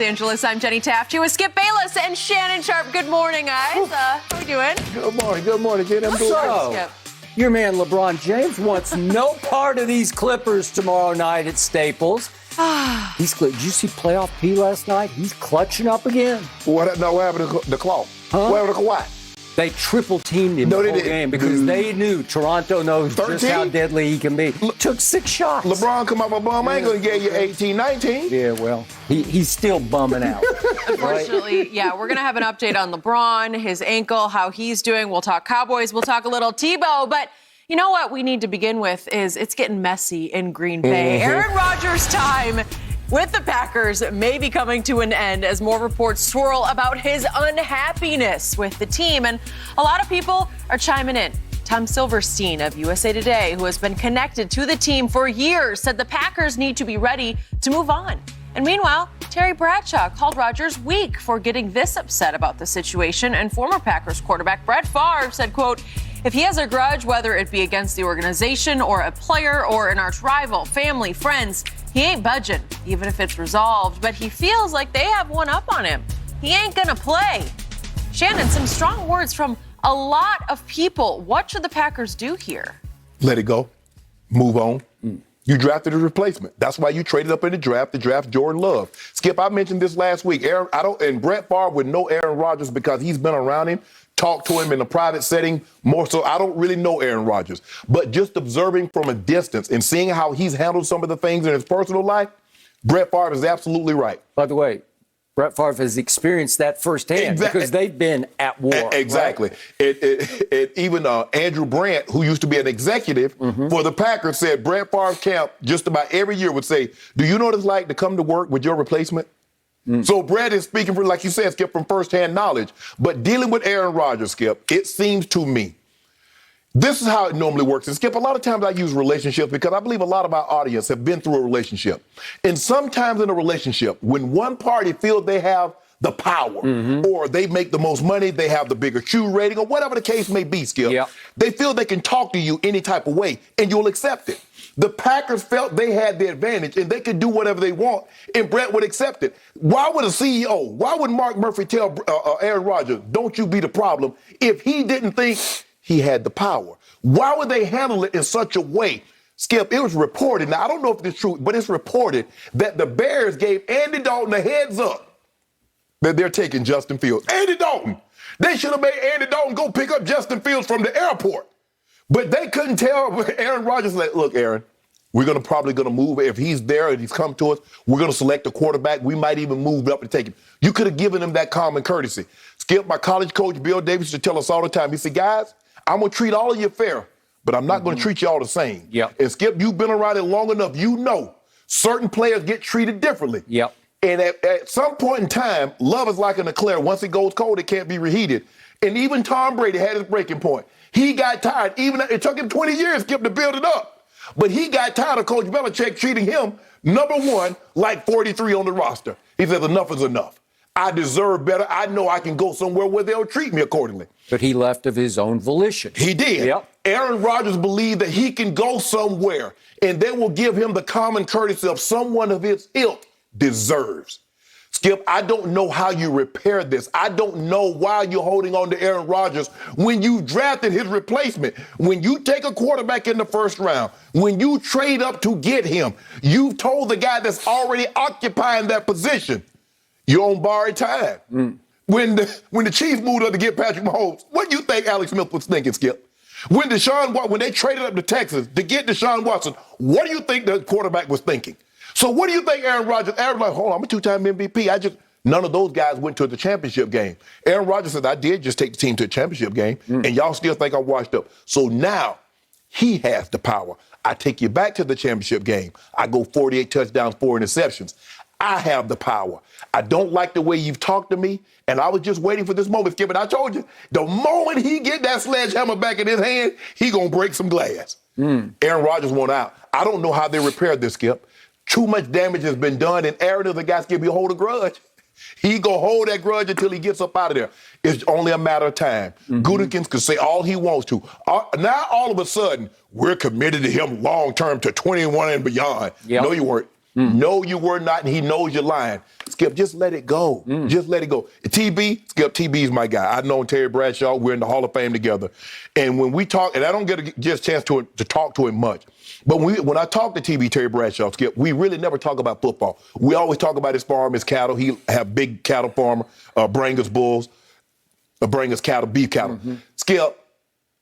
Angeles, I'm Jenny Taft here with Skip Bayless and Shannon Sharp. Good morning, guys. How are we doing? Good morning, Jenny. I'm doing So, Skip. your man LeBron James wants no part of these Clippers tomorrow night at Staples. Did you see playoff P last night? He's clutching up again. What happened to the Claw? Huh? What happened to Kawhi? They triple teamed him the whole game because they knew Toronto knows 13? just how deadly he can be. Took 6 shots. LeBron come out my bum. I ain't going to give you 18, 19. Yeah, well, he's still bumming out. Unfortunately, yeah, we're going to have an update on LeBron, his ankle, how he's doing. We'll talk Cowboys. We'll talk a little Tebow. But you know what we need to begin with is it's getting messy in Green Bay. Aaron Rodgers' time with the Packers may be coming to an end as more reports swirl about his unhappiness with the team. And a lot of people are chiming in. Tom Silverstein of USA Today, who has been connected to the team for years, said the Packers need to be ready to move on. And meanwhile, Terry Bradshaw called Rodgers weak for getting this upset about the situation. And former Packers quarterback Brett Favre said, quote, if he has a grudge, whether it be against the organization or a player or an arch rival, family, friends, he ain't budging, even if it's resolved. But he feels like they have one up on him. He ain't gonna play. Shannon, some strong words from a lot of people. What should the Packers do here? Let it go. Move on. You drafted a replacement. That's why you traded up in the draft to draft Jordan Love. Skip, I mentioned this last week. And Brett Favre would know Aaron Rodgers because he's been around him, talked to him in a private setting more so. I don't really know Aaron Rodgers. But just observing from a distance and seeing how he's handled some of the things in his personal life, Brett Favre is absolutely right. By the way, Brett Favre has experienced that firsthand because they've been at war. Exactly. Right? Even Andrew Brandt, who used to be an executive for the Packers, said Brett Favre camp just about every year would say, do you know what it's like to come to work with your replacement? So Brett is speaking for, like you said, Skip, from firsthand knowledge. But dealing with Aaron Rodgers, Skip, it seems to me, this is how it normally works. And Skip, a lot of times I use relationships because I believe a lot of our audience have been through a relationship. And sometimes in a relationship, when one party feels they have the power or they make the most money, they have the bigger Q rating or whatever the case may be, Skip, they feel they can talk to you any type of way and you'll accept it. The Packers felt they had the advantage and they could do whatever they want, and Brett would accept it. Why would a CEO, why would Mark Murphy tell Aaron Rodgers, don't you be the problem, if he didn't think he had the power? Why would they handle it in such a way? Skip, it was reported, now I don't know if it's true, but it's reported that the Bears gave Andy Dalton a heads up that they're taking Justin Fields. Andy Dalton. They should have made Andy Dalton go pick up Justin Fields from the airport. But they couldn't tell Aaron Rodgers, like, look, Aaron, we're probably going to move. If he's there and he's come to us, we're going to select a quarterback. We might even move up and take him. You could have given him that common courtesy. Skip, my college coach, Bill Davis, used to tell us all the time. He said, guys, I'm going to treat all of you fair, but I'm not going to treat you all the same. And Skip, you've been around it long enough. You know certain players get treated differently. And at some point in time, love is like an eclair. Once it goes cold, it can't be reheated. And even Tom Brady had his breaking point. He got tired. Even it took him 20 years, Skip, to build it up. But he got tired of Coach Belichick treating him, number one, like 43 on the roster. He says, enough is enough. I deserve better. I know I can go somewhere where they'll treat me accordingly. But he left of his own volition. He did. Aaron Rodgers believed that he can go somewhere, and they will give him the common courtesy of someone of his ilk deserves. Skip, I don't know how you repair this. I don't know why you're holding on to Aaron Rodgers when you drafted his replacement. When you take a quarterback in the first round, when you trade up to get him, you've told the guy that's already occupying that position, you're on borrowed time. When the Chiefs moved up to get Patrick Mahomes, what do you think Alex Smith was thinking, Skip? When they traded up to Texas to get Deshaun Watson, what do you think the quarterback was thinking? So what do you think Aaron Rodgers, hold on, I'm a 2-time MVP. None of those guys went to the championship game. Aaron Rodgers said, I did just take the team to a championship game, and y'all still think I'm washed up. So now he has the power. I take you back to the championship game. I go 48 touchdowns, 4 interceptions. I have the power. I don't like the way you've talked to me, and I was just waiting for this moment, Skip. And I told you, the moment he get that sledgehammer back in his hand, he gonna break some glass. Aaron Rodgers went out. I don't know how they repaired this, Skip. Too much damage has been done, and Aaron is a guy, Skip, you hold a grudge. He gonna hold that grudge until he gets up out of there. It's only a matter of time. Gutekunst can say all he wants to. Now, all of a sudden, we're committed to him long-term to 21 and beyond. No, you weren't. No, you were not, and he knows you're lying. Skip, just let it go. Just let it go. TB's my guy. I've known Terry Bradshaw. We're in the Hall of Fame together. And when we talk, and I don't get a chance to talk to him much, but when I talk to Terry Bradshaw, Skip, we really never talk about football. We always talk about his farm, his cattle. He have big cattle farmer, bring us bulls, bring us cattle, beef cattle. Skip,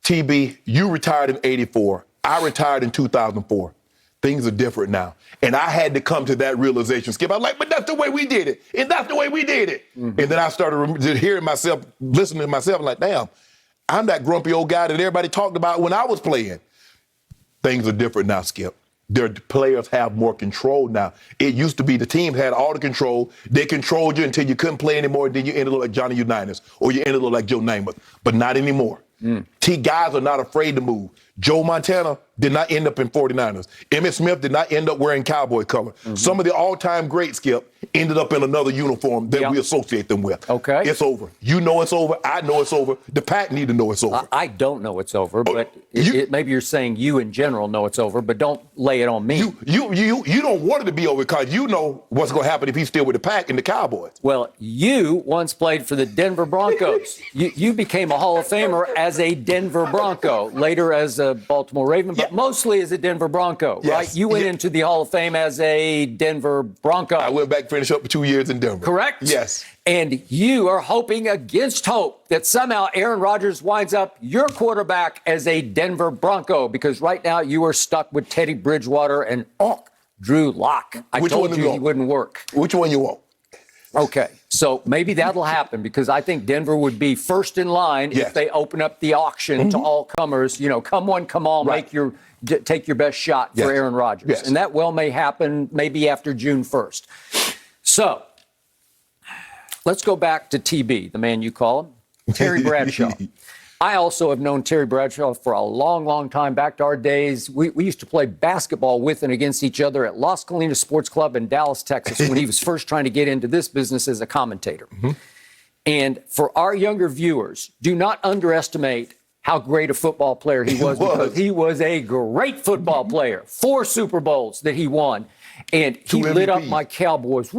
TB, you retired in 84. I retired in 2004. Things are different now. And I had to come to that realization, Skip. I was like, but that's the way we did it. And that's the way we did it. And then I started hearing myself, listening to myself, like, damn, I'm that grumpy old guy that everybody talked about when I was playing. Things are different now, Skip. Their players have more control now. It used to be the team had all the control. They controlled you until you couldn't play anymore, and then you ended up like Johnny Unitas or you ended up like Joe Namath. But not anymore. Guys are not afraid to move. Joe Montana did not end up in 49ers. Emmitt Smith did not end up wearing Cowboy color. Some of the all-time greats, Skip, ended up in another uniform that we associate them with. Okay. It's over. You know it's over. I know it's over. The Pack need to know it's over. I don't know it's over, but maybe you're saying you in general know it's over, but don't lay it on me. You don't want it to be over because you know what's going to happen if he's still with the Pack and the Cowboys. Well, you once played for the Denver Broncos. You became a Hall of Famer as a Denver Bronco, later as a Baltimore Raven, but mostly as a Denver Bronco, right? You went into the Hall of Fame as a Denver Bronco. I went back and finished up for 2 years in Denver. Correct? Yes. And you are hoping against hope that somehow Aaron Rodgers winds up your quarterback as a Denver Bronco, because right now you are stuck with Teddy Bridgewater and Drew Lock. I told you he wouldn't work. Which one you want? Okay, so maybe that'll happen because I think Denver would be first in line if they open up the auction to all comers. You know, come one, come all, take your best shot for Aaron Rodgers. And that well may happen maybe after June 1st. So let's go back to TB, the man you call him, Terry Bradshaw. I also have known Terry Bradshaw for a long, long time, back to our days. We used to play basketball with and against each other at Las Colinas Sports Club in Dallas, Texas, when he was first trying to get into this business as a commentator. And for our younger viewers, do not underestimate how great a football player he was, because he was a great football player. 4 Super Bowls that he won. And he lit up my Cowboys,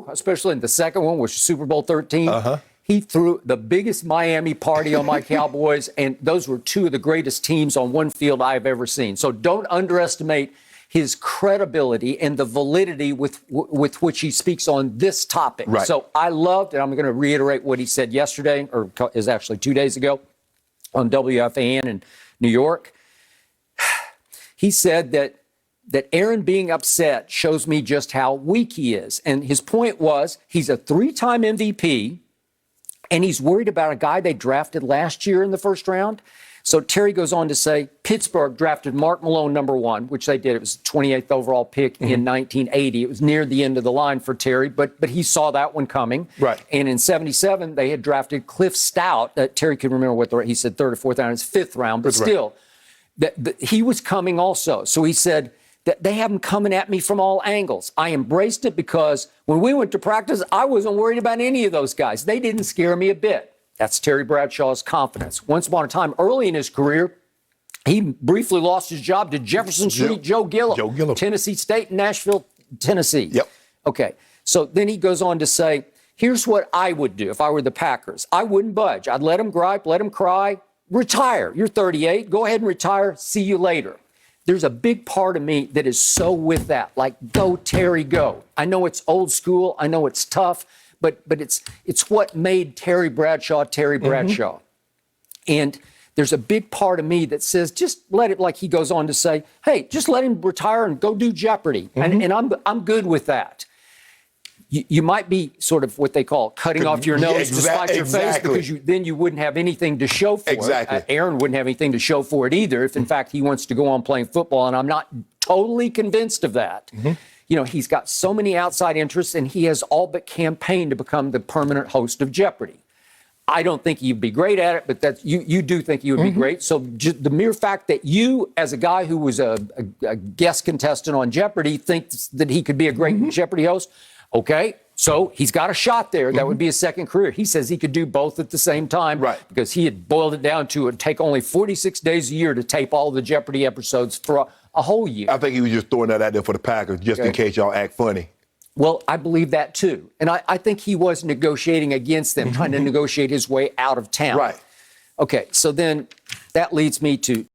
especially in the second one, which was Super Bowl 13. He threw the biggest Miami party on my Cowboys, and those were 2 of the greatest teams on one field I've ever seen. So don't underestimate his credibility and the validity with which he speaks on this topic. So I loved, and I'm going to reiterate what he said yesterday, or is actually 2 days ago, on WFAN in New York. He said that Aaron being upset shows me just how weak he is. And his point was he's a 3-time MVP, and he's worried about a guy they drafted last year in the first round. So Terry goes on to say Pittsburgh drafted Mark Malone #1, which they did. It was the 28th overall pick in 1980. It was near the end of the line for Terry, but he saw that one coming. And in 77, they had drafted Cliff Stout. Terry can remember what he said, 3rd or 4th round. It's 5th round, but still, he was coming also. So he said, that they have them coming at me from all angles. I embraced it because when we went to practice, I wasn't worried about any of those guys. They didn't scare me a bit. That's Terry Bradshaw's confidence. Once upon a time, early in his career, he briefly lost his job to Jefferson Street Joe Gillum. Tennessee State, Nashville, Tennessee. Okay, so then he goes on to say, here's what I would do if I were the Packers. I wouldn't budge. I'd let him gripe, let him cry, retire. You're 38. Go ahead and retire. See you later. There's a big part of me that is so with that, like, go, Terry, go. I know it's old school. I know it's tough, but it's what made Terry Bradshaw, Terry Bradshaw. And there's a big part of me that says, just let it, like he goes on to say, hey, just let him retire and go do Jeopardy. And I'm good with that. You might be sort of what they call cutting off your nose to spite your face, because then you wouldn't have anything to show for it. Aaron wouldn't have anything to show for it either, if in fact he wants to go on playing football, and I'm not totally convinced of that. You know, he's got so many outside interests, and he has all but campaigned to become the permanent host of Jeopardy. I don't think he'd be great at it, but you do think he would be great. So the mere fact that you, as a guy who was a guest contestant on Jeopardy, thinks that he could be a great Jeopardy host, okay, so he's got a shot there. That would be his second career. He says he could do both at the same time, because he had boiled it down to it take only 46 days a year to tape all the Jeopardy episodes for a whole year. I think he was just throwing that out there for the Packers just in case y'all act funny. Well, I believe that too. And I think he was negotiating against them, trying to negotiate his way out of town. Right. Okay, so then that leads me to